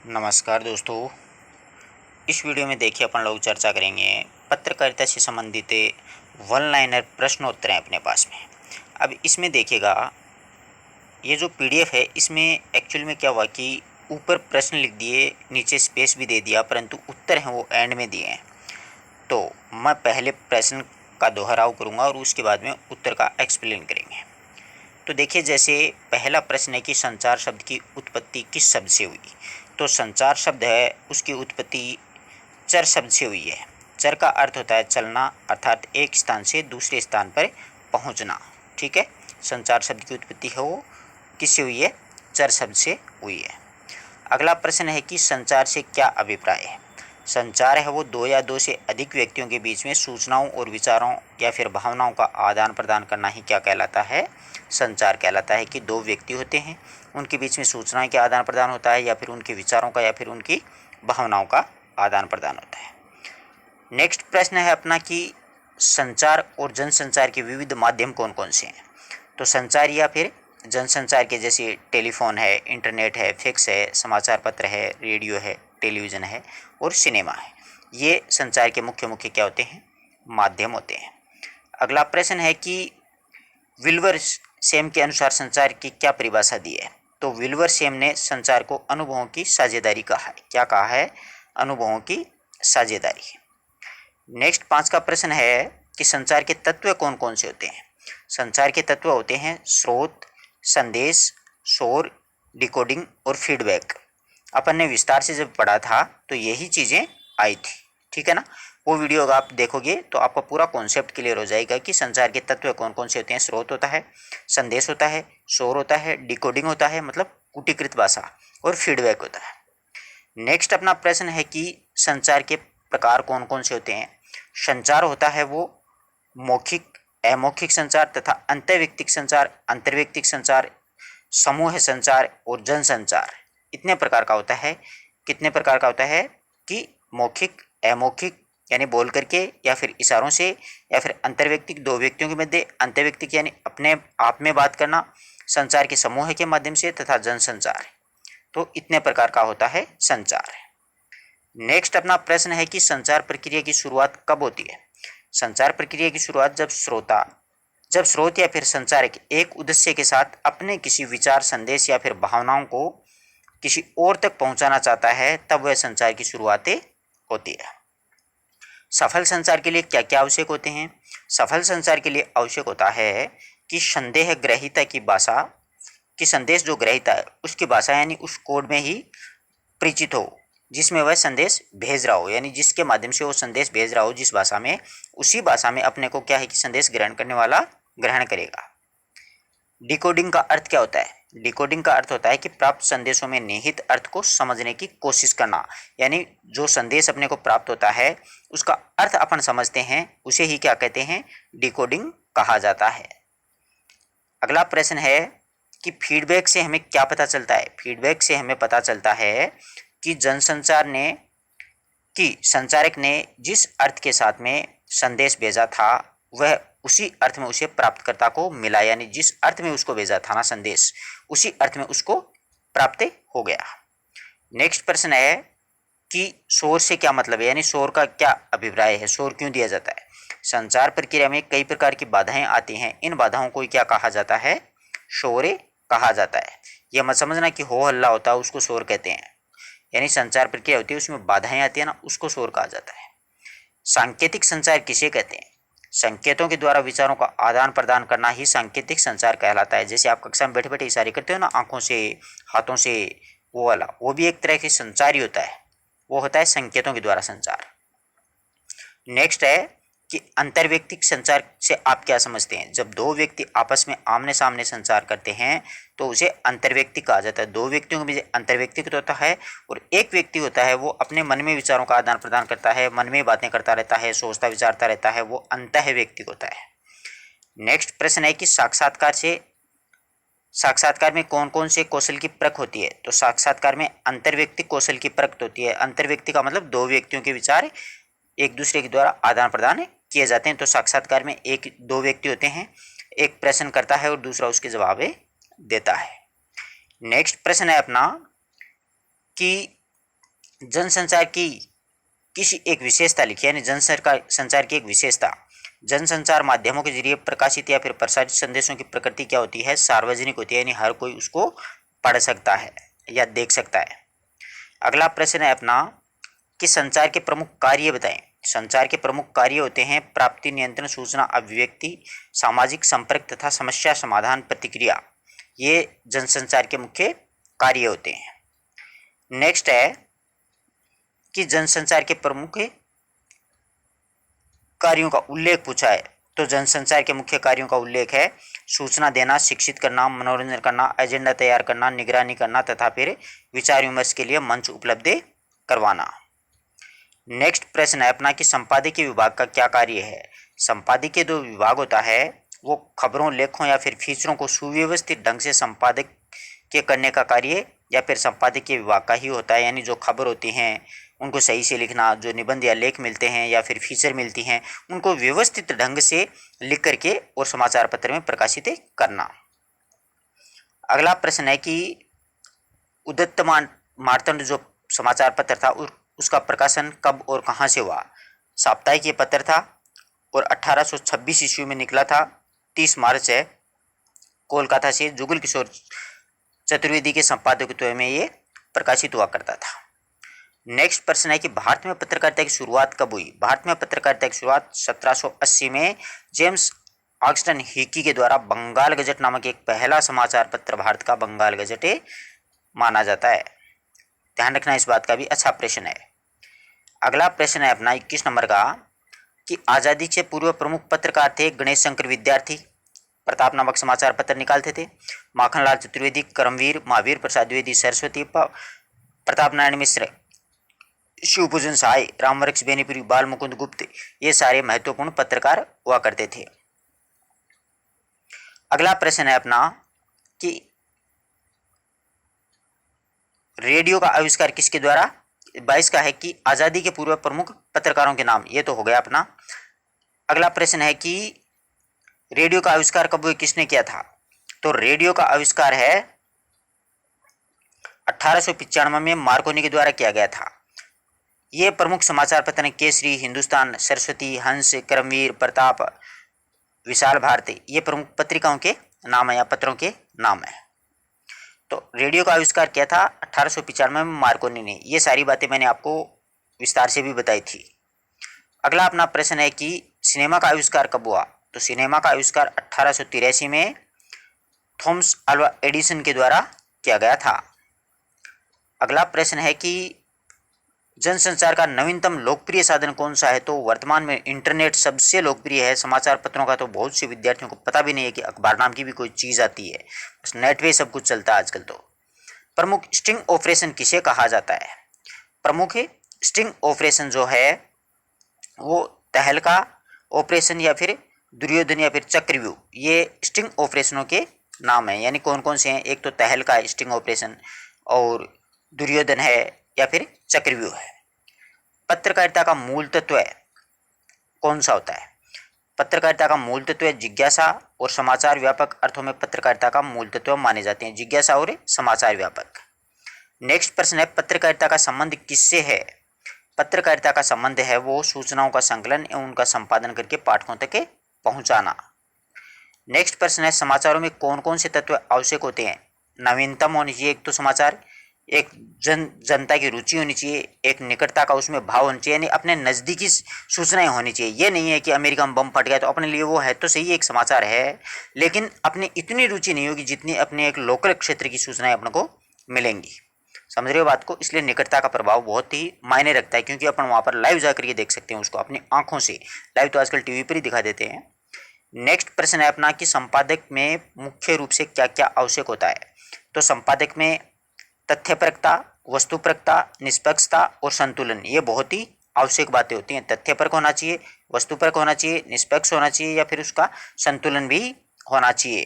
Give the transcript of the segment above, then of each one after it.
नमस्कार दोस्तों। इस वीडियो में देखिए अपन लोग चर्चा करेंगे पत्रकारिता से संबंधित वन लाइनर प्रश्नोत्तर हैं अपने पास में। अब इसमें देखिएगा, ये जो पीडीएफ है इसमें एक्चुअल में क्या हुआ कि ऊपर प्रश्न लिख दिए, नीचे स्पेस भी दे दिया, परंतु उत्तर हैं वो एंड में दिए हैं। तो मैं पहले प्रश्न का दोहराव करूँगा और उसके बाद में उत्तर का एक्सप्लेन करेंगे। तो देखिए, जैसे पहला प्रश्न है कि संचार शब्द की उत्पत्ति किस शब्द से हुई। तो संचार शब्द है उसकी उत्पत्ति चर शब्द से हुई है। चर का अर्थ होता है चलना, अर्थात एक स्थान से दूसरे स्थान पर पहुंचना। ठीक है, संचार शब्द की उत्पत्ति है वो किससे हुई है? चर शब्द से हुई है। अगला प्रश्न है कि संचार से क्या अभिप्राय है। संचार है वो दो या दो से अधिक व्यक्तियों के बीच में सूचनाओं और विचारों या फिर भावनाओं का आदान प्रदान करना ही क्या कहलाता है? संचार कहलाता है। कि दो व्यक्ति होते हैं, उनके बीच में सूचनाएं का आदान प्रदान होता है या फिर उनके विचारों का या फिर उनकी भावनाओं का आदान प्रदान होता है। नेक्स्ट प्रश्न है अपना कि संचार और जनसंचार के विविध माध्यम कौन कौन से हैं। तो संचार या फिर जनसंचार के जैसे टेलीफोन है, इंटरनेट है, फैक्स है, समाचार पत्र है, रेडियो है, टेलीविज़न है और सिनेमा है। ये संचार के मुख्य मुख्य क्या होते हैं? माध्यम होते हैं। अगला प्रश्न है कि विल्बर सेम के अनुसार संचार की क्या परिभाषा दी है। तो विल्बर सेम ने संचार को अनुभवों की साझेदारी कहा है। क्या कहा है? अनुभवों की साझेदारी। नेक्स्ट 5 का प्रश्न है कि संचार के तत्व कौन कौन से होते हैं। संचार के तत्व होते हैं स्रोत, संदेश, शोर, डिकोडिंग और फीडबैक। अपन ने विस्तार से जब पढ़ा था तो यही चीज़ें आई थी। ठीक है ना। वो वीडियो अगर आप देखोगे तो आपका पूरा कॉन्सेप्ट क्लियर हो जाएगा कि संचार के तत्व कौन कौन से होते हैं। स्रोत होता है, संदेश होता है, शोर होता है, डिकोडिंग होता है मतलब कूटीकृत भाषा, और फीडबैक होता है। नेक्स्ट अपना प्रश्न है कि संचार के प्रकार कौन कौन से होते हैं। संचार होता है वो मौखिक, अमौखिक संचार तथा अंतर्व्यक्तिक संचार, अंतर्व्यक्तिक संचार, समूह संचार और जन संचार। इतने प्रकार का होता है। कितने प्रकार का होता है? कि मौखिक, अमौखिक यानी बोल करके या फिर इशारों से, या फिर अंतर्व्यक्तिक दो व्यक्तियों के मध्य, अंतर्व्यक्तिक यानी अपने आप में बात करना, संचार के समूह के माध्यम से, तथा जन संचार। तो इतने प्रकार का होता है संचार। नेक्स्ट अपना प्रश्न है कि संचार प्रक्रिया की शुरुआत कब होती है। संचार प्रक्रिया की शुरुआत जब स्रोत या फिर संचारक एक उद्देश्य के साथ अपने किसी विचार, संदेश या फिर भावनाओं को किसी और तक पहुंचाना चाहता है, तब वह संचार की शुरुआत होती है। सफल संचार के लिए क्या क्या आवश्यक होते हैं। सफल संचार के लिए आवश्यक होता है कि संदेह ग्रहीता की भाषा, कि संदेश जो ग्रहीता है उसकी भाषा यानी उस कोड में ही परिचित हो जिसमें वह संदेश भेज रहा हो, यानी जिसके माध्यम से वो संदेश भेज रहा हो जिस भाषा में, उसी भाषा में अपने को क्या है कि संदेश ग्रहण करने वाला ग्रहण करेगा। डिकोडिंग का अर्थ क्या होता है। डिकोडिंग का अर्थ होता है कि प्राप्त संदेशों में निहित अर्थ को समझने की कोशिश करना, यानी जो संदेश अपने को प्राप्त होता है उसका अर्थ अपन समझते हैं, उसे ही क्या कहते हैं? डिकोडिंग कहा जाता है। अगला प्रश्न है कि फीडबैक से हमें क्या पता चलता है। फीडबैक से हमें पता चलता है कि संचारक ने जिस अर्थ के साथ में संदेश भेजा था वह उसी अर्थ में उसे प्राप्तकर्ता को मिला, यानी जिस अर्थ में उसको भेजा था ना संदेश, उसी अर्थ में उसको प्राप्त हो गया। नेक्स्ट प्रश्न है कि शोर से क्या मतलब है, यानी शोर का क्या अभिप्राय है, शोर क्यों दिया जाता है। संचार प्रक्रिया में कई प्रकार की बाधाएं आती हैं, इन बाधाओं को क्या कहा जाता है? शोर कहा जाता है। यह मत समझना कि हो हल्ला होता है उसको शोर कहते हैं, यानी संचार प्रक्रिया होती है उसमें बाधाएं आती है ना, उसको शोर कहा जाता है। सांकेतिक संचार किसे कहते हैं? संकेतों के द्वारा विचारों का आदान प्रदान करना ही सांकेतिक संचार कहलाता है। जैसे आप कक्षा में बैठे बैठे इशारे करते हो ना, आंखों से, हाथों से, वो वाला, वो भी एक तरह की संचार ही होता है। वो होता है संकेतों के द्वारा संचार। नेक्स्ट है कि अंतर्व्यक्तिक संचार से आप क्या समझते हैं। जब दो व्यक्ति आपस में आमने सामने संचार करते हैं तो उसे अंतर्व्यक्तिक कहा जाता है। दो व्यक्तियों के बीच अंतर्व्यक्तिक होता है, और एक व्यक्ति होता है वो अपने मन में विचारों का आदान प्रदान करता है, मन में बातें करता रहता है, सोचता विचारता रहता है, वो अंतःव्यक्तिक होता है। नेक्स्ट प्रश्न है कि साक्षात्कार में कौन कौन से कौशल की परख होती है। तो साक्षात्कार में अंतर्व्यक्तिक कौशल की परख होती है। अंतर्व्यक्ति का मतलब दो व्यक्तियों के विचार एक दूसरे के द्वारा आदान प्रदान किए जाते हैं। तो साक्षात्कार में एक दो व्यक्ति होते हैं, एक प्रश्न करता है और दूसरा उसके जवाब देता है। नेक्स्ट प्रश्न है अपना कि जनसंचार की किसी एक विशेषता लिखी, यानी संचार की एक विशेषता। जनसंचार माध्यमों के जरिए प्रकाशित या फिर प्रसारित संदेशों की प्रकृति क्या होती है? सार्वजनिक होती है, यानी हर कोई उसको पढ़ सकता है या देख सकता है। अगला प्रश्न है अपना कि संचार के प्रमुख कार्य बताएं। संचार के प्रमुख कार्य होते हैं प्राप्ति, नियंत्रण, सूचना अभिव्यक्ति, सामाजिक संपर्क तथा समस्या समाधान, प्रतिक्रिया। ये जनसंचार के मुख्य कार्य होते हैं। नेक्स्ट है कि जनसंचार के प्रमुख कार्यों का उल्लेख पूछा है, तो जनसंचार के मुख्य कार्यों का उल्लेख है सूचना देना, शिक्षित करना, मनोरंजन करना, एजेंडा तैयार करना, निगरानी करना तथा फिर विचार विमर्श के लिए मंच उपलब्ध करवाना। नेक्स्ट प्रश्न है अपना कि संपादकीय विभाग का क्या कार्य है। संपादकीय जो विभाग होता है वो खबरों, लेखों या फिर फीचरों को सुव्यवस्थित ढंग से संपादक के करने का कार्य या फिर संपादकीय विभाग का ही होता है, यानी जो खबर होती हैं उनको सही से लिखना, जो निबंध या लेख मिलते हैं या फिर फीचर मिलती हैं उनको व्यवस्थित ढंग से लिख करके और समाचार पत्र में प्रकाशित करना। अगला प्रश्न है कि उद्यत मार्तंड जो समाचार पत्र था उसका प्रकाशन कब और कहाँ से हुआ। साप्ताहिक ये पत्र था और 1826 ईस्वी में निकला था। 30 मार्च है, कोलकाता से जुगल किशोर चतुर्वेदी के संपादकत्व में ये प्रकाशित हुआ करता था। नेक्स्ट प्रश्न है कि भारत में पत्रकारिता की शुरुआत कब हुई। भारत में पत्रकारिता की शुरुआत 1780 में जेम्स ऑक्सटन हिकी के द्वारा बंगाल गजट नामक एक पहला समाचार पत्र भारत का बंगाल गजट माना जाता है। ध्यान रखना इस बात का भी। अच्छा प्रश्न है। अगला प्रश्न है अपना 21 नंबर का कि आज़ादी से पूर्व प्रमुख पत्रकार थे गणेश शंकर विद्यार्थी, प्रताप नामक समाचार पत्र निकालते थे। माखनलाल चतुर्वेदी, करमवीर, महावीर प्रसाद द्विवेदी, सरस्वती, प्रताप नारायण मिश्र, शिवपूजन सहाय, रामवृक्ष बेनीपुरी, बाल मुकुंद गुप्त, ये सारे महत्वपूर्ण पत्रकार हुआ करते थे। अगला प्रश्न है अपना कि रेडियो का आविष्कार किसके द्वारा। 22 का है कि आज़ादी के पूर्व प्रमुख पत्रकारों के नाम, ये तो हो गया अपना। अगला प्रश्न है कि रेडियो का आविष्कार कब हुआ, किसने किया था। तो रेडियो का आविष्कार है 1895 में मार्कोनी के द्वारा किया गया था। ये प्रमुख समाचार पत्र हैं केसरी, हिंदुस्तान, सरस्वती, हंस, करमवीर, प्रताप, विशाल भारती, ये प्रमुख पत्रिकाओं के नाम है या पत्रों के नाम है। तो रेडियो का आविष्कार किया था 1895 में मार्कोनी ने। ये सारी बातें मैंने आपको विस्तार से भी बताई थी। अगला अपना प्रश्न है कि सिनेमा का आविष्कार कब हुआ। तो सिनेमा का आविष्कार 1883 में थॉमस अल्वा एडिसन के द्वारा किया गया था। अगला प्रश्न है कि जनसंचार का नवीनतम लोकप्रिय साधन कौन सा है। तो वर्तमान में इंटरनेट सबसे लोकप्रिय है। समाचार पत्रों का तो बहुत से विद्यार्थियों को पता भी नहीं है कि अखबार नाम की भी कोई चीज़ आती है, बस नेट पे सब कुछ चलता है आजकल। तो प्रमुख स्टिंग ऑपरेशन किसे कहा जाता है। प्रमुख स्टिंग ऑपरेशन जो है वो तहलका ऑपरेशन या फिर दुर्योधन या फिर चक्रव्यूह, ये स्टिंग ऑपरेशनों के नाम है। यानी कौन कौन से हैं। एक तो तहलका स्टिंग ऑपरेशन और दुर्योधन है या फिर चक्रव्यूह है। पत्रकारिता का मूल तत्व कौन सा होता है। पत्रकारिता का मूल तत्व जिज्ञासा और समाचार व्यापक अर्थों में पत्रकारिता का मूल तत्व माने जाते हैं, जिज्ञासा और समाचार व्यापक। नेक्स्ट प्रश्न है पत्रकारिता का संबंध किससे है। पत्रकारिता का संबंध है वो सूचनाओं का संकलन एवं उनका संपादन करके पाठकों तक पहुंचाना। नेक्स्ट प्रश्न है समाचारों में कौन कौन से तत्व आवश्यक होते हैं। नवीनतम होनी चाहिए एक तो समाचार, एक जनता की रुचि होनी चाहिए, एक निकटता का उसमें भाव होना चाहिए, यानी अपने नज़दीकी सूचनाएं होनी चाहिए। ये नहीं है कि अमेरिका में बम फट गया तो अपने लिए वो है तो सही एक समाचार है, लेकिन अपनी इतनी रुचि नहीं होगी जितनी अपने एक लोकल क्षेत्र की सूचनाएं अपने को मिलेंगी। समझ रहे हो बात को। इसलिए निकटता का प्रभाव बहुत ही मायने रखता है, क्योंकि अपन वहाँ पर लाइव जाकर ये देख सकते हैं उसको अपनी आंखों से। लाइव तो आजकल टीवी पर ही दिखा देते हैं। नेक्स्ट प्रश्न है अपना कि संपादक में मुख्य रूप से क्या क्या आवश्यक होता है। तो संपादक में तथ्यपरकता, वस्तुपरकता, निष्पक्षता और संतुलन, ये बहुत ही आवश्यक बातें होती हैं। तथ्यपरक होना चाहिए, वस्तुपरक होना चाहिए, निष्पक्ष होना चाहिए या फिर उसका संतुलन भी होना चाहिए।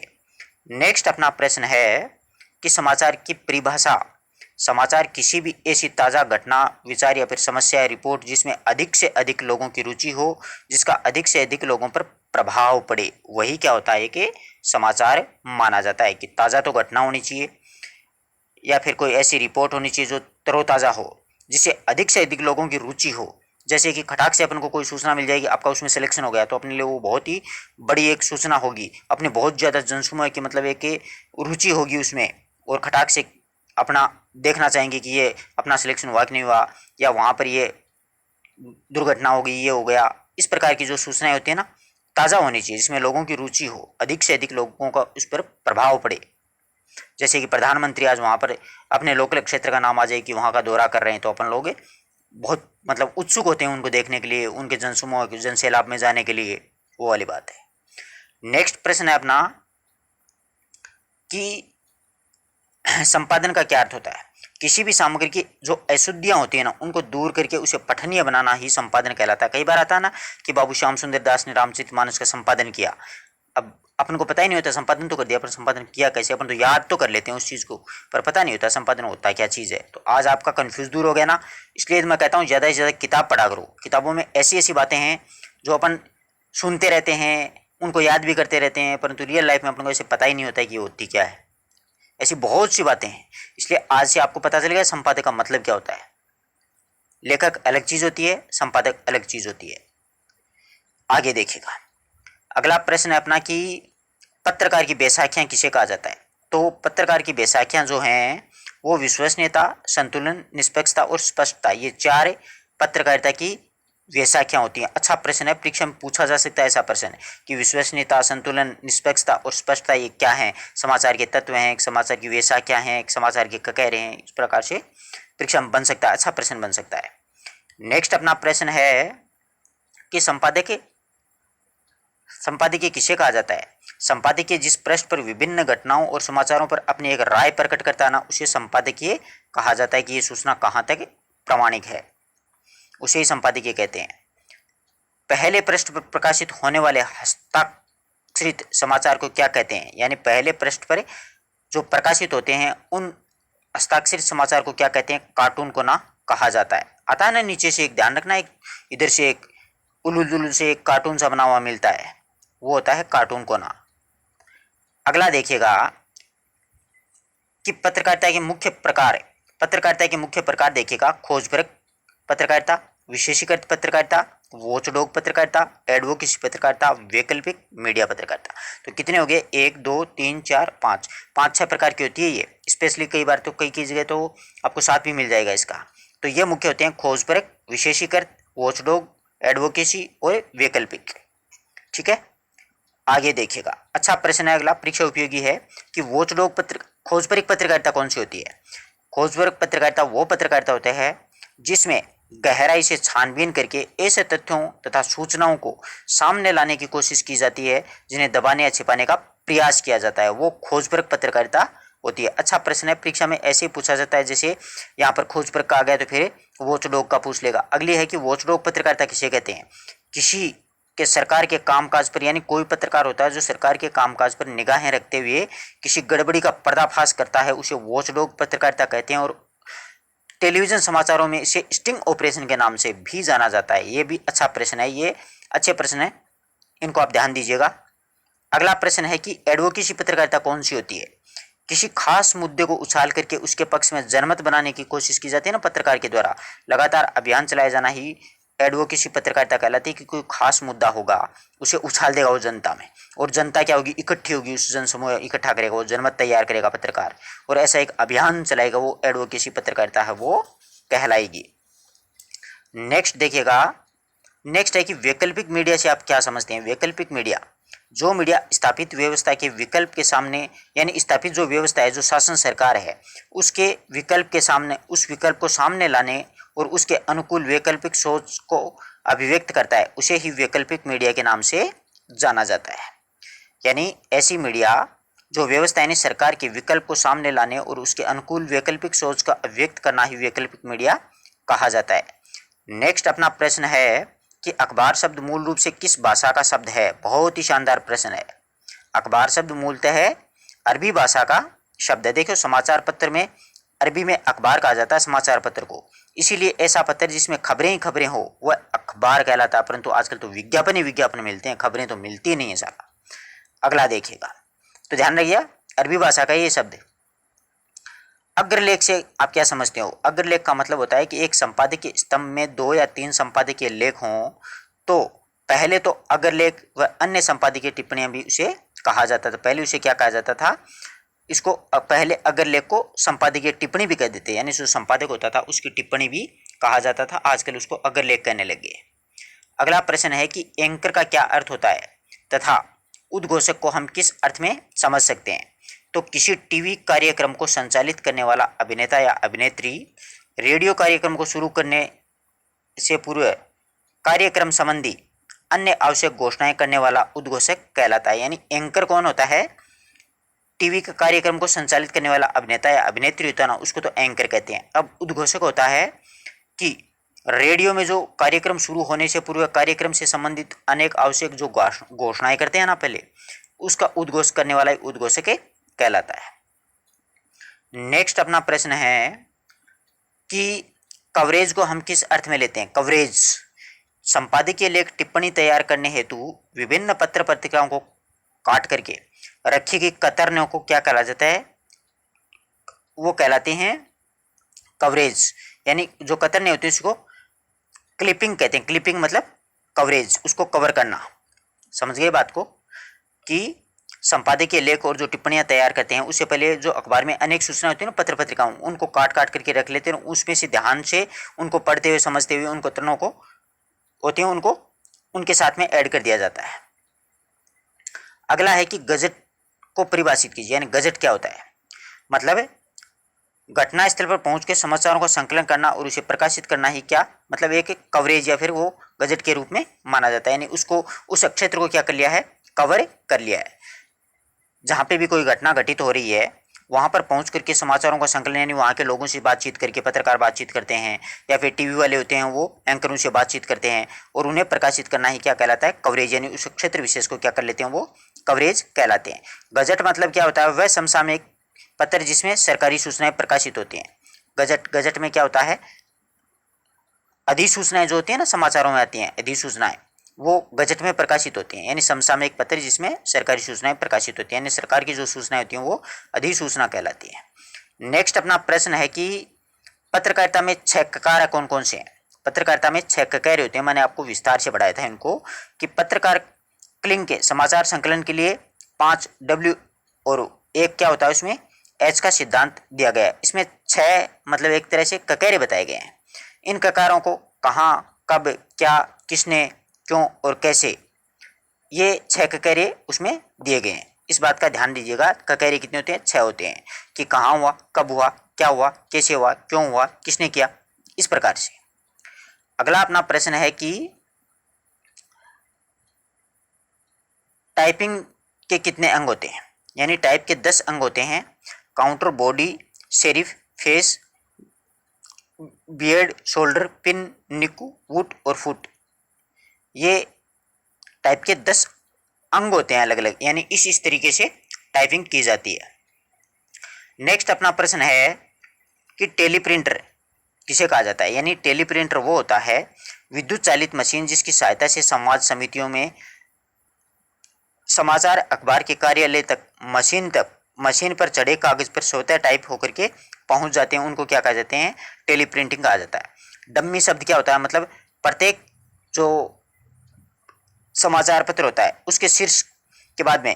नेक्स्ट अपना प्रश्न है कि समाचार की परिभाषा। समाचार किसी भी ऐसी ताज़ा घटना, विचार या फिर समस्या या रिपोर्ट जिसमें अधिक से अधिक लोगों की रुचि हो, जिसका अधिक से अधिक लोगों पर प्रभाव पड़े, वही क्या होता है कि समाचार माना जाता है। कि ताज़ा तो घटना होनी चाहिए या फिर कोई ऐसी रिपोर्ट होनी चाहिए जो तरोताज़ा हो, जिससे अधिक से अधिक लोगों की रुचि हो। जैसे कि खटाक से अपन को कोई सूचना मिल जाएगी, आपका उसमें सिलेक्शन हो गया, तो अपने लिए वो बहुत ही बड़ी एक सूचना होगी, अपने बहुत ज़्यादा जनसमूह की मतलब एक रुचि होगी उसमें, और खटाक से अपना देखना चाहेंगे कि ये अपना सिलेक्शन हुआ कि नहीं हुआ, या वहाँ पर ये दुर्घटना हो गई, ये हो गया। इस प्रकार की जो सूचनाएं होती है ना, ताज़ा होनी चाहिए, जिसमें लोगों की रुचि हो, अधिक से अधिक लोगों का उस पर प्रभाव पड़े। जैसे कि प्रधानमंत्री आज वहाँ पर अपने लोकल क्षेत्र का नाम आ जाए कि वहाँ का दौरा कर रहे हैं, तो अपन लोग बहुत मतलब उत्सुक होते हैं उनको देखने के लिए, उनके जनसमूह जनसैलाब में जाने के लिए, वो वाली बात है। नेक्स्ट प्रश्न है अपना कि संपादन का क्या अर्थ होता है। किसी भी सामग्री की जो अशुद्धियां होती है ना, उनको दूर करके उसे पठनीय बनाना ही संपादन कहलाता है। कई बार आता है ना कि बाबू श्याम सुंदर दास ने रामचरितमानस का संपादन किया, अब अपन को पता ही नहीं होता, संपादन तो कर दिया पर संपादन किया कैसे, अपन तो याद तो कर लेते हैं उस चीज़ को, पर पता नहीं होता संपादन होता क्या चीज़ है। तो आज आपका कन्फ्यूज दूर हो गया ना, इसलिए मैं कहता हूँ ज़्यादा से ज़्यादा किताब पढ़ा करो। किताबों में ऐसी ऐसी बातें हैं जो अपन सुनते रहते हैं, उनको याद भी करते रहते हैं, परंतु रियल लाइफ में अपन को ऐसे पता ही नहीं होता है कि ये होती क्या है। ऐसी बहुत सी बातें हैं, इसलिए आज से आपको पता चलेगा संपादक का मतलब क्या होता है। लेखक अलग चीज़ होती है, संपादक अलग चीज़ होती है। आगे देखिएगा, अगला प्रश्न है अपना कि पत्रकार की बैसाखियां किसे कहा जाता है। तो पत्रकार की बैसाखियां जो हैं वो विश्वसनीयता, संतुलन, निष्पक्षता और स्पष्टता, ये चार पत्रकारिता की बैसाखियां होती हैं। अच्छा प्रश्न है, परीक्षा में पूछा जा सकता है ऐसा प्रश्न है कि विश्वसनीयता, संतुलन, निष्पक्षता और स्पष्टता ये क्या है। समाचार के तत्व हैं, एक समाचार की बैसाखियां हैं, एक समाचार के ककहरे हैं। इस प्रकार से परीक्षा में बन सकता है, अच्छा प्रश्न बन सकता है। नेक्स्ट अपना प्रश्न है कि संपादकीय किसे कहा जाता है। संपादकीय जिस पृष्ठ पर विभिन्न घटनाओं और समाचारों पर अपनी एक राय प्रकट करता है ना, उसे संपादकीय कहा जाता है कि ये सूचना कहाँ तक प्रामाणिक है, उसे ही संपादकीय कहते हैं। पहले पृष्ठ पर प्रकाशित होने वाले हस्ताक्षरित समाचार को क्या कहते हैं, यानी पहले पृष्ठ पर जो प्रकाशित होते हैं उन हस्ताक्षरित समाचार को क्या कहते हैं। कार्टून को ना कहा जाता है। आता है ना नीचे से, एक ध्यान रखना, एक इधर से एक उलूल से एक कार्टून सा बना हुआ मिलता है, वो होता है कार्टून कोना। अगला देखिएगा कि पत्रकारिता के मुख्य प्रकार। पत्रकारिता के मुख्य प्रकार देखिएगा, खोजपरक पत्रकारिता, विशेषीकृत पत्रकारिता, वॉचडॉग पत्रकारिता, एडवोकेसी पत्रकारिता, वैकल्पिक मीडिया पत्रकारिता। तो कितने हो गए, 1 2 3 4 5, 5-6 प्रकार की होती है ये। स्पेशली कई बार तो कई की जगह तो आपको 7 भी मिल जाएगा इसका। तो ये मुख्य होते हैं खोजपरक, विशेषीकृत, वॉचडॉग, एडवोकेसी और वैकल्पिक। ठीक है, आगे देखिएगा। अच्छा प्रश्न है अगला, परीक्षा उपयोगी है कि वॉचडॉग खोजपरक पत्रकारिता कौन सी होती है। खोजपरक पत्रकारिता वो पत्रकारिता होता है जिसमें गहराई से छानबीन करके ऐसे तथ्यों तथा सूचनाओं को सामने लाने की कोशिश की जाती है जिन्हें दबाने या छिपाने का प्रयास किया जाता है, वो खोजपरक पत्रकारिता होती है। अच्छा प्रश्न है, परीक्षा में ऐसे ही पूछा जाता है, जैसे यहाँ पर खोजपरक का आ गया तो फिर वॉचडॉग का पूछ लेगा। अगली है कि वॉचडॉग पत्रकारिता किसे कहते हैं। किसी के सरकार के कामकाज पर, यानी कोई पत्रकार होता है जो सरकार के कामकाज पर निगाहें रखते हुए किसी गड़बड़ी का पर्दाफाश करता है, उसे वॉचडॉग पत्रकारिता कहते हैं। और टेलीविजन समाचारों में इसे स्टिंग ऑपरेशन के नाम से भी जाना जाता है। ये भी अच्छा प्रश्न है, ये अच्छे प्रश्न है, इनको आप ध्यान दीजिएगा। अगला प्रश्न है कि एडवोकेसी पत्रकारिता कौन सी होती है। किसी खास मुद्दे को उछाल करके उसके पक्ष में जनमत बनाने की कोशिश की जाती है ना पत्रकार के द्वारा, लगातार अभियान चलाया जाना ही एडवोकेसी पत्रकारिता कहलाती है। कि कोई खास मुद्दा होगा, उसे उछाल देगा वो जनता में, और जनता क्या होगी, इकट्ठी होगी, उस जनसमूह इकट्ठा करेगा, वो जनमत तैयार करेगा पत्रकार, और ऐसा एक अभियान चलाएगा, वो एडवोकेसी पत्रकारिता है, वो कहलाएगी। नेक्स्ट देखिएगा, नेक्स्ट है कि वैकल्पिक मीडिया से आप क्या समझते हैं। वैकल्पिक मीडिया, जो मीडिया स्थापित व्यवस्था के विकल्प के सामने, यानी स्थापित जो व्यवस्था है, जो शासन सरकार है, उसके विकल्प के सामने, उस विकल्प को सामने लाने और उसके अनुकूल वैकल्पिक सोच को अभिव्यक्त करता है, उसे ही वैकल्पिक मीडिया के नाम से जाना जाता है। यानी ऐसी मीडिया जो व्यवस्था यानी सरकार के विकल्प को सामने लाने और उसके अनुकूल वैकल्पिक सोच का अभिव्यक्त करना ही वैकल्पिक मीडिया कहा जाता है। नेक्स्ट अपना प्रश्न है कि अखबार शब्द मूल रूप से किस भाषा का शब्द है। बहुत ही शानदार प्रश्न है। अखबार शब्द मूलतः है अरबी भाषा का शब्द है। देखो, समाचार पत्र में अरबी में अखबार कहा जाता है समाचार पत्र को, इसीलिए ऐसा पत्र जिसमें खबरें ही खबरें हो वह अखबार कहलाता है। परंतु आजकल तो विज्ञापन ही विज्ञापन मिलते हैं, खबरें तो मिलती नहीं है साला। अगला देखिएगा, तो ध्यान रखिए अरबी भाषा का ये शब्द है। अग्रलेख से आप क्या समझते हो? अग्रलेख का मतलब होता है कि एक संपादकीय स्तंभ में 2 या 3 संपादकीय लेख हों तो पहले तो अग्रलेख व अन्य संपादकीय टिप्पणियां भी उसे कहा जाता था। पहले उसे क्या कहा जाता था? इसको पहले अग्रलेख को संपादकीय टिप्पणी भी कह देते, यानी जो संपादक होता था उसकी टिप्पणी भी कहा जाता था। आजकल उसको अग्रलेख कहने लगे। अगला प्रश्न है कि एंकर का क्या अर्थ होता है तथा उद्घोषक को हम किस अर्थ में समझ सकते हैं? तो किसी टीवी कार्यक्रम को संचालित करने वाला अभिनेता या अभिनेत्री, रेडियो कार्यक्रम को शुरू करने से पूर्व कार्यक्रम संबंधी अन्य आवश्यक घोषणाएं करने वाला उद्घोषक कहलाता है। यानी एंकर कौन होता है? टीवी के कार्यक्रम को संचालित करने वाला अभिनेता या अभिनेत्री होता है ना, उसको तो एंकर कहते हैं। अब उद्घोषक होता है कि रेडियो में जो कार्यक्रम शुरू होने से पूर्व कार्यक्रम से संबंधित अनेक आवश्यक जो घोषणाएं करते हैं ना पहले, उसका उद्घोष करने वाला उद्घोषक कहलाता है। नेक्स्ट अपना प्रश्न है कि कवरेज को हम किस अर्थ में लेते हैं? कवरेज संपादकीय लेख टिप्पणी तैयार करने हेतु विभिन्न पत्र पत्रिकाओं को काट करके रखी गई कतरनों को क्या कहा जाता है? वो कहलाते हैं कवरेज। यानी जो कतरने होती है उसको क्लिपिंग कहते हैं। क्लिपिंग मतलब कवरेज, उसको कवर करना। समझ गए बात को? कि संपादकीय लेख और जो टिप्पणियां तैयार करते हैं उससे पहले जो अखबार में अनेक सूचनाएं होती है ना पत्र पत्रिकाओं, उनको काट काट करके रख लेते हैं, उसमें से ध्यान से उनको पढ़ते हुए समझते हुए उन कतरनों को होते हैं उनको उनके साथ में ऐड कर दिया जाता है। अगला है कि गजट को परिभाषित कीजिए। यानी गजट क्या होता है? मतलब घटना स्थल पर पहुंच के समाचारों का संकलन करना और उसे प्रकाशित करना ही क्या मतलब एक कवरेज या फिर वो गजट के रूप में माना जाता है। यानी उसको उस क्षेत्र को क्या कर लिया है? कवर कर लिया है। जहाँ पे भी कोई घटना घटित हो रही है वहाँ पर पहुँच करके समाचारों का संकलन, यानी वहाँ के लोगों से बातचीत करके पत्रकार बातचीत करते हैं या फिर टीवी वाले होते हैं वो एंकरों से बातचीत करते हैं और उन्हें प्रकाशित करना ही क्या कहलाता है? कवरेज। यानी उस क्षेत्र विशेष को क्या कर लेते हैं? वो कवरेज कहलाते हैं। गजट मतलब क्या होता है? वह समसामयिक पत्र जिसमें सरकारी सूचनाएं प्रकाशित होती हैं। गजट में क्या होता है? अधिसूचनाएं जो होती है ना समाचारों में आती हैं, अधिसूचनाएं वो गजट में प्रकाशित होती हैं। यानी समसामयिक पत्र जिसमें सरकारी सूचनाएं प्रकाशित होती हैं, यानी सरकार की जो सूचनाएं होती हैं वो अधिसूचना कहलाती है। नेक्स्ट अपना प्रश्न है कि पत्रकारिता में 6 ककार कौन कौन से हैं? पत्रकारिता में 6 ककार होते हैं। मैंने आपको विस्तार से पढ़ाया था इनको कि पत्रकार क्लिंग के समाचार संकलन के लिए 5 W और एक क्या होता है उसमें H का सिद्धांत दिया गया है। इसमें 6 मतलब एक तरह से ककेरे बताए गए हैं। इन ककारों को कहाँ, कब, क्या, किसने, क्यों और कैसे, ये 6 ककेरे उसमें दिए गए हैं। इस बात का ध्यान दीजिएगा। ककेरे कितने होते हैं? 6 होते हैं कि कहाँ हुआ, कब हुआ, क्या हुआ, कैसे हुआ, क्यों हुआ, किसने किया, इस प्रकार से। अगला अपना प्रश्न है कि टाइपिंग के कितने अंग होते हैं? यानी टाइप के 10 अंग होते हैं। Counter, body, serif, face, beard, shoulder, pin, nick, वुट और फुट, ये टाइप के 10 अंग होते हैं अलग अलग। यानी इस तरीके से टाइपिंग की जाती है। नेक्स्ट अपना प्रश्न है कि टेलीप्रिंटर किसे कहा जाता है? यानी टेलीप्रिंटर वो होता है विद्युत चालित मशीन जिसकी सहायता से संवाद समितियों में समाचार अखबार के कार्यालय तक मशीन पर चढ़े कागज पर स्वतः टाइप होकर के पहुंच जाते हैं। उनको क्या कहा जाते हैं? टेलीप्रिंटिंग कहा जाता है। डम्मी शब्द क्या होता है? मतलब प्रत्येक जो समाचार पत्र होता है उसके शीर्ष के बाद में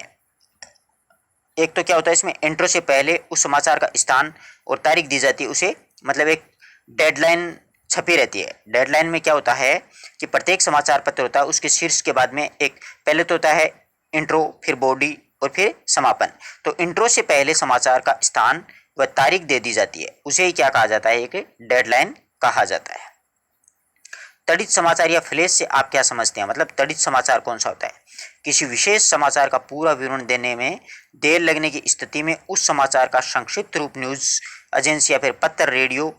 एक तो क्या होता है इसमें इंट्रो से पहले उस समाचार का स्थान और तारीख दी जाती है उसे, मतलब एक डेडलाइन छपी रहती है। डेडलाइन में क्या होता है कि प्रत्येक समाचार पत्र होता है उसके शीर्ष के बाद में एक पहले तो होता है इंट्रो, फिर बॉडी और फिर समापन। तो इंट्रो से पहले समाचार का स्थान व तारीख दे दी जाती है, उसे ही क्या कहा जाता है? एक डेडलाइन कहा जाता है। तड़ित समाचार या फ्लैश से आप क्या समझते हैं? मतलब तड़ित समाचार कौन सा होता है? किसी विशेष समाचार का पूरा विवरण देने में देर लगने की स्थिति में उस समाचार का संक्षिप्त रूप न्यूज एजेंसी या फिर पत्र, रेडियो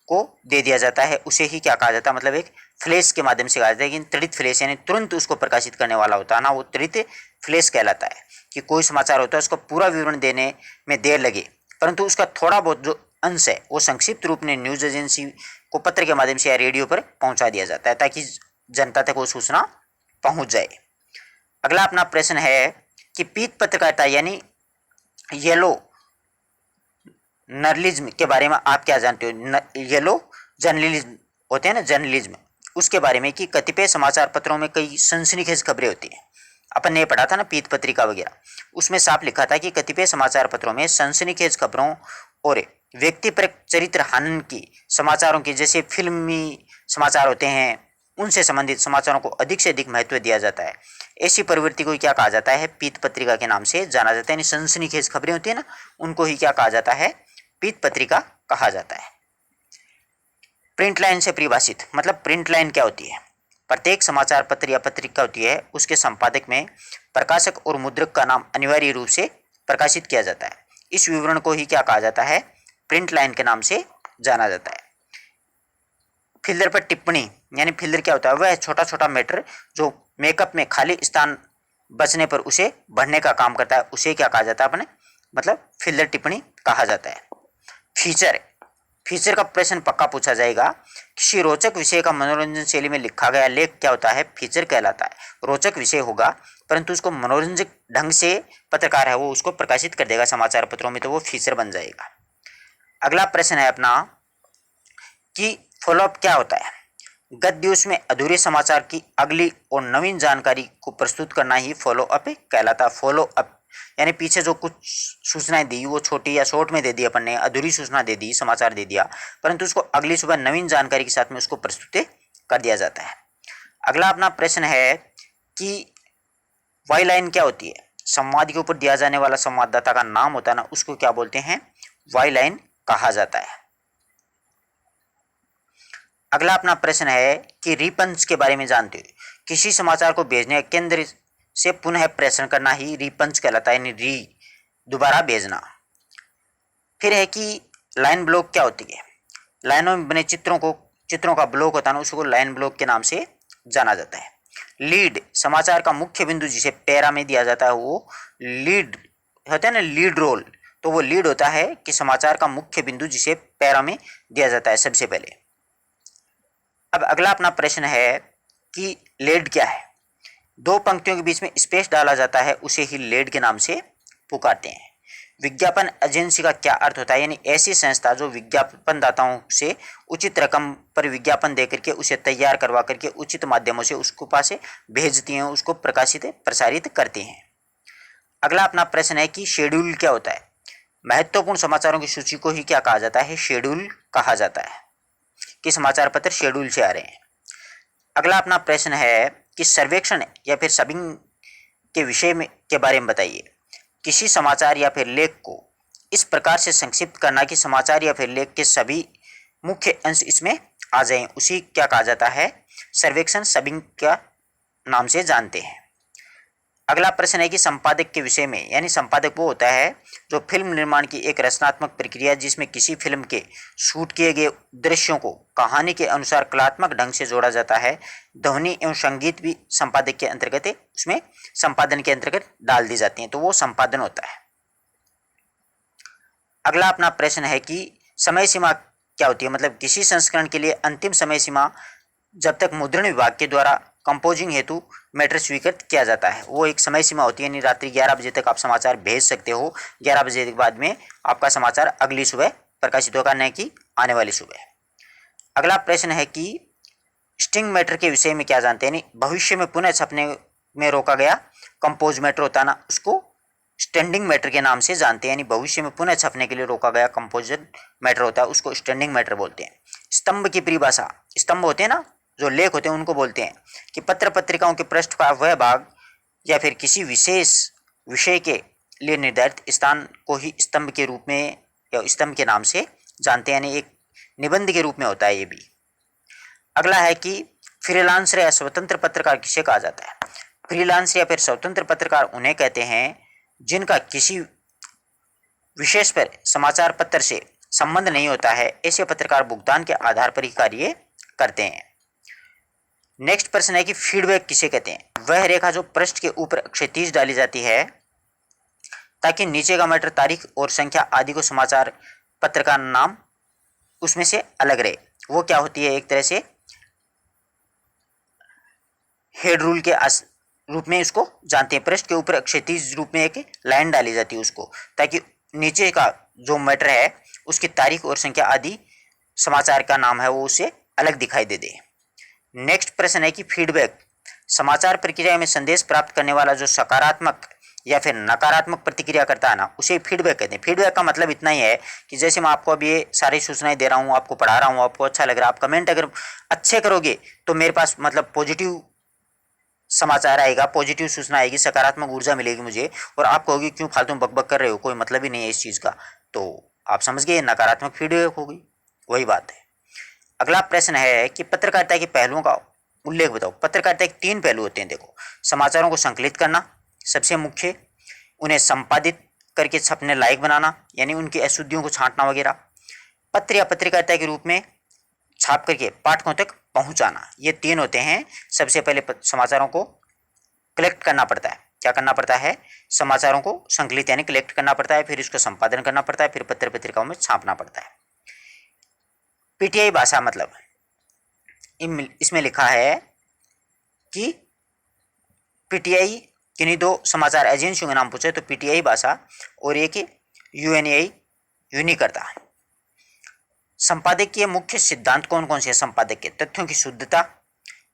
को दे दिया जाता है, उसे ही क्या कहा जाता है? मतलब एक फ्लैश के माध्यम से कहा जाता है। लेकिन तड़ित फ्लैश यानी तुरंत उसको प्रकाशित करने वाला होता है ना, वो तड़ित फ्लैश कहलाता है। कि कोई समाचार होता है उसको पूरा विवरण देने में देर लगे परंतु उसका थोड़ा बहुत जो अंश है वो संक्षिप्त रूप में न्यूज एजेंसी को पत्र के माध्यम से या रेडियो पर पहुंचा दिया जाता है ताकि जनता तक वो सूचना पहुंच जाए। अगला अपना प्रश्न है कि पीत पत्रकारिता यानी येलो नर्लिज्म के बारे में आप क्या जानते हो? येलो जर्नलिज्म होते हैं ना, जर्नलिज्म, उसके बारे में कि कतिपय समाचार पत्रों में कई सनसनीखेज खबरें होती हैं। अपन ने पढ़ा था ना पीत पत्रिका वगैरह, उसमें साफ लिखा था कि कतिपय समाचार पत्रों में सनसनीखेज खबरों और व्यक्तिपरक चरित्र हनन की समाचारों की, जैसे फिल्मी समाचार होते हैं, उनसे संबंधित समाचारों को अधिक से अधिक महत्व दिया जाता है। ऐसी प्रवृत्ति को क्या कहा जाता है? पीत पत्रिका के नाम से जाना जाता है। यानी सनसनीखेज खबरें होती है ना, उनको ही क्या कहा जाता है? पीत पत्रिका कहा जाता है। प्रिंट लाइन से परिभाषित, मतलब प्रिंट लाइन क्या होती है? प्रत्येक समाचार पत्र या पत्रिका होती है, उसके संपादक में प्रकाशक और मुद्रक का नाम अनिवार्य रूप से प्रकाशित किया जाता है। इस विवरण को ही क्या कहा जाता है? प्रिंट लाइन के नाम से जाना जाता है। फिल्डर पर टिप्पणी, यानी फिल्डर क्या होता है? वह छोटा छोटा मैटर जो मेकअप में खाली स्थान बचने पर उसे भरने का काम करता है, उसे क्या कहा जाता है अपने? मतलब फिल्डर टिप्पणी कहा जाता है। फीचर, फीचर का प्रश्न पक्का पूछा जाएगा। किसी रोचक विषय का मनोरंजन शैली में लिखा गया लेख क्या होता है? फीचर कहलाता है। रोचक विषय होगा परंतु उसको मनोरंजक ढंग से पत्रकार है वो उसको प्रकाशित कर देगा समाचार पत्रों में, तो वो फीचर बन जाएगा। अगला प्रश्न है अपना कि फॉलोअप क्या होता है? गद्य उसमें अधूरे समाचार की अगली और नवीन जानकारी को प्रस्तुत करना ही फॉलोअप कहलाता है। फॉलोअप यानी पीछे जो कुछ सूचनाएं दी वो छोटी या शॉर्ट में दे दी, अपन ने अधूरी सूचना दे दी, समाचार दे दिया, परंतु उसको अगली सुबह नवीन जानकारी के साथ में उसको प्रस्तुत कर दिया जाता है। अगला अपना प्रश्न है कि वाई लाइन क्या होती है? संवाद के ऊपर दिया जाने वाला संवाददाता का नाम होता है ना, उसको क्या बोलते हैं? वाई लाइन कहा जाता है। अगला अपना प्रश्न है कि रिपंच के बारे में जानते हो? किसी समाचार को भेजने के केंद्र से पुनः प्रेषण करना ही रिपंच कहलाता है, यानी दोबारा भेजना। फिर है कि लाइन ब्लॉक क्या होती है? लाइनों में बने चित्रों का ब्लॉक होता है ना, उसको लाइन ब्लॉक के नाम से जाना जाता है। लीड, समाचार का मुख्य बिंदु जिसे पैरा में दिया जाता है वो लीड होता है ना, लीड रोल, तो वो लीड होता है कि समाचार का मुख्य बिंदु जिसे पैरा में दिया जाता है सबसे पहले। अब अगला अपना प्रश्न है कि लेड क्या है? दो पंक्तियों के बीच में स्पेस डाला जाता है, उसे ही लेड के नाम से पुकारते हैं। विज्ञापन एजेंसी का क्या अर्थ होता है? यानी ऐसी संस्था जो विज्ञापन दाताओं से उचित रकम पर विज्ञापन देकर के उसे तैयार करवा करके उचित माध्यमों से उसको पास भेजती हैं, उसको प्रकाशित प्रसारित करती हैं। अगला अपना प्रश्न है कि शेड्यूल क्या होता है? महत्वपूर्ण समाचारों की सूची को ही क्या कहा जाता है? शेड्यूल कहा जाता है कि समाचार पत्र शेड्यूल से आ रहे हैं। अगला अपना प्रश्न है कि सर्वेक्षण या फिर सबिंग के विषय में के बारे में बताइए। किसी समाचार या फिर लेख को इस प्रकार से संक्षिप्त करना कि समाचार या फिर लेख के सभी मुख्य अंश इसमें आ जाएं, उसी क्या कहा जाता है? सर्वेक्षण, सबिंग का नाम से जानते हैं। अगला प्रश्न है कि संपादक के विषय में, यानी संपादक वो होता है जो फिल्म निर्माण की एक रचनात्मक प्रक्रिया जिसमें किसी फिल्म के शूट किए गए दृश्यों को कहानी के अनुसार कलात्मक ढंग से जोड़ा जाता है। ध्वनि एवं संगीत भी संपादक के अंतर्गत उसमें संपादन के अंतर्गत डाल दी जाती हैं, तो वो संपादन होता है। अगला अपना प्रश्न है कि समय सीमा क्या होती है? मतलब किसी संस्करण के लिए अंतिम समय सीमा जब तक मुद्रण विभाग के द्वारा कंपोजिंग हेतु मैटर स्वीकृत किया जाता है, वो एक समय सीमा होती है। यानी रात्रि 11 बजे तक आप समाचार भेज सकते हो, 11 बजे के बाद में आपका समाचार अगली सुबह प्रकाशित होगा, न कि आने वाली सुबह। अगला प्रश्न है कि स्टिंग मैटर के विषय में क्या जानते हैं? भविष्य में पुनः छपने में रोका गया कंपोज मैटर होता है ना, उसको स्टैंडिंग मैटर के नाम से जानते हैं। यानी भविष्य में पुनः छपने के लिए रोका गया कंपोजिट मैटर होता है, उसको स्टैंडिंग मैटर बोलते हैं। स्तंभ की परिभाषा, स्तंभ होते हैं ना जो लेख होते हैं, उनको बोलते हैं कि पत्र पत्रिकाओं के पृष्ठ का वह भाग या फिर किसी विशेष विषय के लिए निर्धारित स्थान को ही स्तंभ के रूप में या स्तंभ के नाम से जानते हैं, यानी एक निबंध के रूप में होता है ये भी। अगला है कि फ्रीलांसर या स्वतंत्र पत्रकार किसे कहा जाता है? फ्रीलांसर या फिर स्वतंत्र पत्रकार उन्हें कहते हैं जिनका किसी विशेष पर समाचार पत्र से संबंध नहीं होता है। ऐसे पत्रकार भुगतान के आधार पर ही कार्य करते हैं। नेक्स्ट प्रश्न है कि फीडबैक किसे कहते हैं? वह रेखा जो पृष्ठ के ऊपर क्षैतिज डाली जाती है ताकि नीचे का मैटर, तारीख और संख्या आदि को समाचार पत्र का नाम उसमें से अलग रहे, वो क्या होती है? एक तरह से हेड रूल के रूप में इसको जानते हैं। पृष्ठ के ऊपर क्षैतिज रूप में एक लाइन डाली जाती है उसको, ताकि नीचे का जो मैटर है उसकी तारीख और संख्या आदि समाचार का नाम है वो उसे अलग दिखाई दे दे। नेक्स्ट प्रश्न है कि फीडबैक, समाचार प्रक्रिया में संदेश प्राप्त करने वाला जो सकारात्मक या फिर नकारात्मक प्रतिक्रिया करता है ना, उसे फीडबैक कहते हैं। फीडबैक का मतलब इतना ही है कि जैसे मैं आपको अभी ये सारी सूचनाएं दे रहा हूँ, आपको पढ़ा रहा हूँ, आपको अच्छा लग रहा है, आप कमेंट अगर अच्छे करोगे तो मेरे पास मतलब पॉजिटिव समाचार आएगा, पॉजिटिव सूचना आएगी, सकारात्मक ऊर्जा मिलेगी मुझे, और आप कहोगे क्यों फालतू में बकबक कर रहे हो, कोई मतलब ही नहीं है इस चीज़ का, तो आप समझ गए नकारात्मक फीडबैक होगी। वही बात है। अगला प्रश्न है कि पत्रकारिता के पहलुओं का उल्लेख बताओ। पत्रकारिता के 3 पहलू होते हैं। देखो, समाचारों को संकलित करना सबसे मुख्य, उन्हें संपादित करके छपने लायक बनाना यानी उनकी अशुद्धियों को छांटना वगैरह, पत्र या पत्रकारिता के रूप में छाप करके पाठकों तक पहुंचाना। ये 3 होते हैं। सबसे पहले समाचारों को कलेक्ट करना पड़ता है। क्या करना पड़ता है? समाचारों को संकलित यानी कलेक्ट करना पड़ता है, फिर इसको संपादन करना पड़ता है, फिर पत्र पत्रिकाओं में छापना पड़ता है। पीटीआई भाषा मतलब इसमें लिखा है कि पीटीआई किन्हीं 2 समाचार एजेंसियों के नाम पूछे तो पीटीआई भाषा और एक यूएनएआई यूनिकर्ता। संपादकीय मुख्य सिद्धांत कौन कौन से हैं? संपादक के तथ्यों की शुद्धता,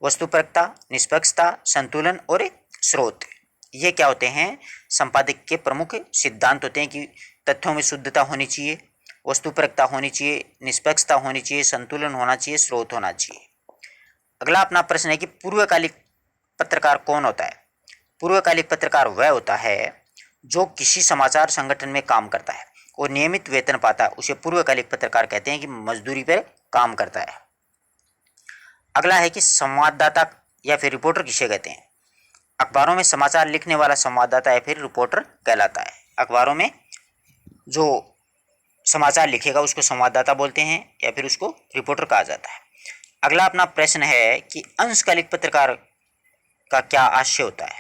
वस्तुपरकता, निष्पक्षता, संतुलन और स्रोत। ये क्या होते हैं? संपादक के प्रमुख सिद्धांत होते हैं कि तथ्यों में शुद्धता होनी चाहिए, वस्तुपरकता होनी चाहिए, निष्पक्षता होनी चाहिए, संतुलन होना चाहिए, स्रोत होना चाहिए। अगला अपना प्रश्न है कि पूर्वकालिक पत्रकार कौन होता है? पूर्वकालिक पत्रकार वह होता है जो किसी समाचार संगठन में काम करता है और नियमित वेतन पाता है, उसे पूर्वकालिक पत्रकार कहते हैं कि मजदूरी पर काम करता है। अगला है कि संवाददाता या फिर रिपोर्टर किसे कहते हैं? अखबारों में समाचार लिखने वाला संवाददाता या फिर रिपोर्टर कहलाता है। अखबारों में जो समाचार लिखेगा उसको संवाददाता बोलते हैं या फिर उसको रिपोर्टर कहा जाता है। अगला अपना प्रश्न है कि अंशकालिक पत्रकार का क्या आशय होता है?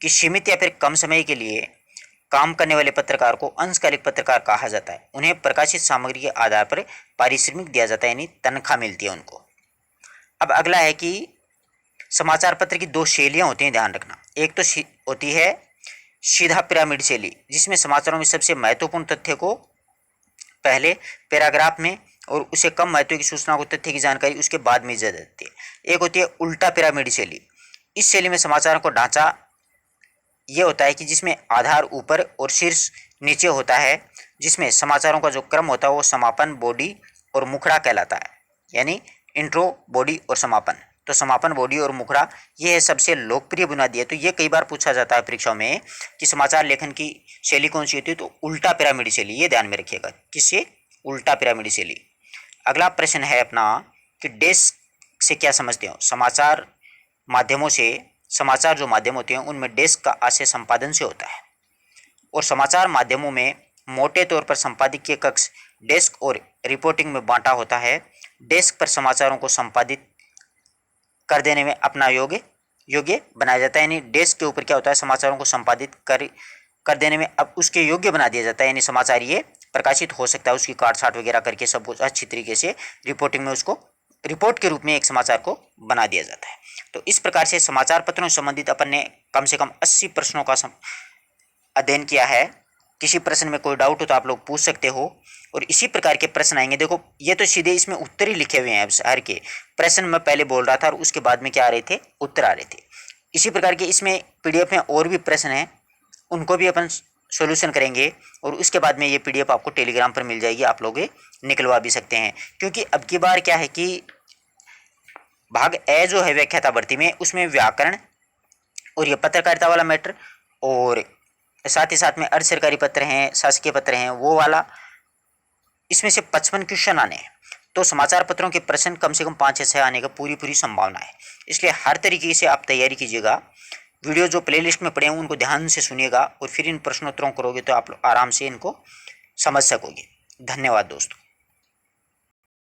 कि सीमित या फिर कम समय के लिए काम करने वाले पत्रकार को अंशकालिक पत्रकार कहा जाता है। उन्हें प्रकाशित सामग्री के आधार पर पारिश्रमिक दिया जाता है यानी तनख्वाह मिलती है उनको। अब अगला है कि समाचार पत्र की 2 शैलियाँ होती हैं, ध्यान रखना। एक तो होती है सीधा पिरामिड शैली, जिसमें समाचारों में सबसे महत्वपूर्ण तथ्य को पहले पैराग्राफ में और उसे कम महत्व की सूचना को तथ्य की जानकारी उसके बाद में दी जाती है। एक होती है उल्टा पिरामिड शैली। इस शैली में समाचारों को ढांचा ये होता है कि जिसमें आधार ऊपर और शीर्ष नीचे होता है, जिसमें समाचारों का जो क्रम होता है वो समापन, बॉडी और मुखड़ा कहलाता है, यानी इंट्रो, बॉडी और समापन। तो समापन, बॉडी और मुखड़ा ये है सबसे लोकप्रिय बुनियादी है। तो ये कई बार पूछा जाता है परीक्षाओं में कि समाचार लेखन की शैली कौन सी होती है, तो उल्टा पिरामिड शैली, ये ध्यान में रखिएगा। किससे? उल्टा पिरामिड शैली। अगला प्रश्न है अपना कि डेस्क से क्या समझते हो? समाचार माध्यमों से, समाचार जो माध्यम होते हैं उनमें डेस्क का आशय संपादन से होता है, और समाचार माध्यमों में मोटे तौर पर संपादकीय कक्ष डेस्क और रिपोर्टिंग में बांटा होता है। डेस्क पर समाचारों को संपादित कर देने में अपना योग्य बनाया जाता है, यानी डेस्क के ऊपर क्या होता है, समाचारों को संपादित कर देने में अब उसके योग्य बना दिया जाता है, यानी समाचार ये प्रकाशित हो सकता है, उसकी काट छाट वगैरह करके सब कुछ अच्छी तरीके से रिपोर्टिंग में उसको रिपोर्ट के रूप में एक समाचार को बना दिया जाता है। तो इस प्रकार से समाचार पत्रों से संबंधित अपन ने कम से कम 80 प्रश्नों का अध्ययन किया है। किसी प्रश्न में कोई डाउट हो तो आप लोग पूछ सकते हो, और इसी प्रकार के प्रश्न आएंगे। देखो ये तो सीधे इसमें उत्तर ही लिखे हुए हैं, अब हर के प्रश्न मैं पहले बोल रहा था और उसके बाद में क्या आ रहे थे, उत्तर आ रहे थे। इसी प्रकार के इसमें पीडीएफ में और भी प्रश्न हैं, उनको भी अपन सॉल्यूशन करेंगे, और उसके बाद में ये पीडीएफ आपको टेलीग्राम पर मिल जाएगी, आप लोग निकलवा भी सकते हैं। क्योंकि अब की बार क्या है कि भाग ए जो है व्याख्याता भर्ती में, उसमें व्याकरण और ये पत्रकारिता वाला मैटर, और साथ ही साथ में अर्ध सरकारी पत्र हैं, शासकीय पत्र हैं, वो वाला, इसमें से 55 क्वेश्चन आने हैं। तो समाचार पत्रों के प्रश्न कम से कम 5 या 6 आने का पूरी संभावना है। इसलिए हर तरीके से आप तैयारी कीजिएगा। वीडियो जो प्लेलिस्ट में पड़े हैं उनको ध्यान से सुनिएगा, और फिर इन प्रश्नोत्तरों करोगे तो आप आराम से इनको समझ सकोगे। धन्यवाद दोस्तों।